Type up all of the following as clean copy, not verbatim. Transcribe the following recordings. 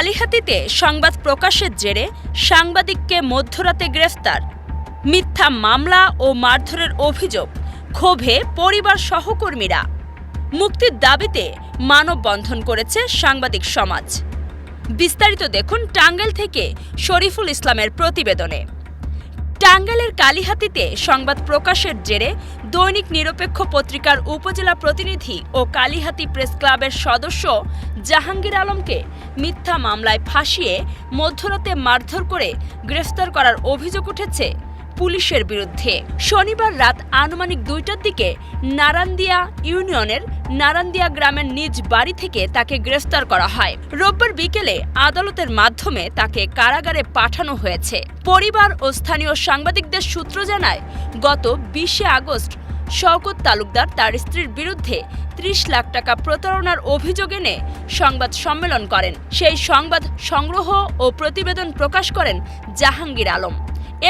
কালিহাতীতে সংবাদ প্রকাশের জেরে সাংবাদিককে মধ্যরাতে গ্রেফতার। মিথ্যা মামলা ও মারধরের অভিযোগ, ক্ষোভে পরিবার সহকর্মীরা। মুক্তির দাবিতে মানববন্ধন করেছে সাংবাদিক সমাজ। বিস্তারিত দেখুন টাঙ্গাইল থেকে শরীফুল ইসলামের প্রতিবেদনে। টাঙ্গাইলের কালিহাতীতে সংবাদ প্রকাশের জেরে দৈনিক নিরপেক্ষ পত্রিকার উপজেলা প্রতিনিধি ও কালিহাতী প্রেস ক্লাবের সদস্য জাহাঙ্গীর আলমকে মিথ্যা মামলায় ফাঁসিয়ে মধ্যরাতে মারধর করে গ্রেফতার করার অভিযোগ উঠেছে পুলিশের বিরুদ্ধে। শনিবার রাত আনুমানিক ২টার দিকে নারান্দিয়া ইউনিয়নের নারান্দিয়া গ্রামের নিজ বাড়ি থেকে তাকে গ্রেফতার করা হয়। রোববার বিকেলে আদালতের মাধ্যমে তাকে কারাগারে পাঠানো হয়েছে। পরিবার ও স্থানীয় সাংবাদিকদের সূত্র জানায়, গত ২০শে আগস্ট শওকত তালুকদার তার স্ত্রীর বিরুদ্ধে ৩০ লাখ টাকা প্রতারণার অভিযোগ এনে সংবাদ সম্মেলন করেন। সেই সংবাদ সংগ্রহ ও প্রতিবেদন প্রকাশ করেন জাহাঙ্গীর আলম।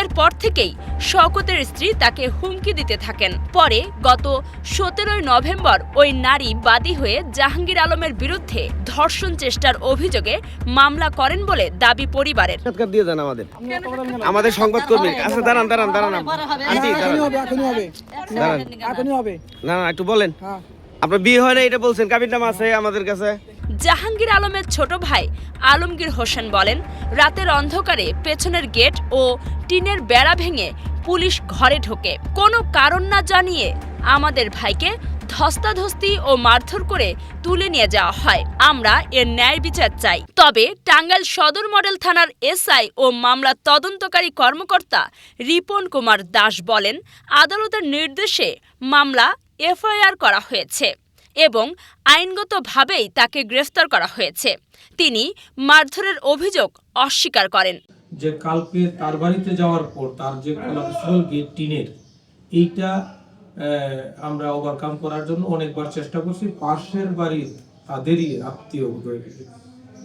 এরপর থেকেই শওকতের স্ত্রী তাকে হুমকি দিতে থাকেন। পরে গত ১৭ নভেম্বর ওই নারী বাদী হয়ে জাহাঙ্গীর আলমের বিরুদ্ধে ধর্ষণ চেষ্টার অভিযোগে মামলা করেন বলে দাবি পরিবারের। আমাদের সংবাদকর্মী আচ্ছা দাঁড়ান না একটু বলেন, আপনার বিয়ে হয় না এটা বলছেন, কাবিন নামা আছে আমাদের কাছে। জাহাঙ্গীর আলমের ছোট ভাই আলমগীর হোসেন বলেন, রাতের অন্ধকারে পেছনের গেট ও টিনের বেড়া ভেঙে পুলিশ ঘরে ঢোকে। কোনো কারণ না জানিয়ে আমাদের ভাইকে ধস্তাধস্তি ও মারধর করে তুলে নিয়ে যাওয়া হয়। আমরা এর ন্যায় বিচার চাই। তবে টাঙ্গাইল সদর মডেল থানার এসআই ও মামলা তদন্তকারী কর্মকর্তা রিপন কুমার দাস বলেন, আদালতের নির্দেশে মামলা এফআইআর করা হয়েছে এবং আইনগতভাবেই তাকে গ্রেফতার করা হয়েছে। তিনি মারধরের অভিযোগ অস্বীকার করেন। যে কালকে তার বাড়িতে যাওয়ার পর তার যে কোলাপসিবল গেট টিনের এইটা আমরা ওভারকাম করার জন্য অনেকবার চেষ্টা করছি। পাশের বাড়ির তাদেরই আত্মীয়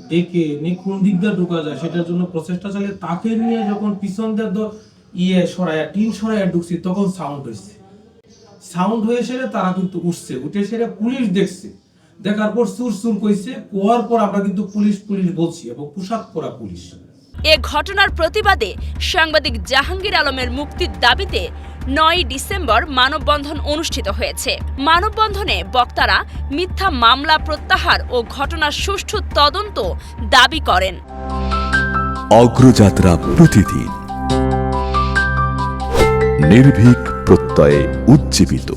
ডেকে নিয়ে কোন দিক দিয়ে ঢোকা যায় সেটার জন্য প্রচেষ্টা চালিয়ে তাকে নিয়ে যখন পিছন দিয়ে সরাইয়া টিন সরাইয়া ঢুকছি তখন সাউন্ড হয়ে সেরে তারা কিন্তু উঠে সেরে পুলিশ দেখছে, দেখার পর সুর কইছে, কোয়ার পর আমরা কিন্তু পুলিশ বলছি এবং পোশাক পরা পুলিশ। এ ঘটনার প্রতিবাদে সাংবাদিক জাহাঙ্গীর আলমের মুক্তির দাবিতে ৯ ডিসেম্বর মানববন্ধন অনুষ্ঠিত হয়েছে। মানববন্ধনে বক্তারা মিথ্যা মামলা প্রত্যাহার ও ঘটনার সুষ্ঠু তদন্ত দাবি করেন। অগ্রযাত্রা প্রতিদিন নির্ভীক প্রত্যয়ে উজ্জীবিত।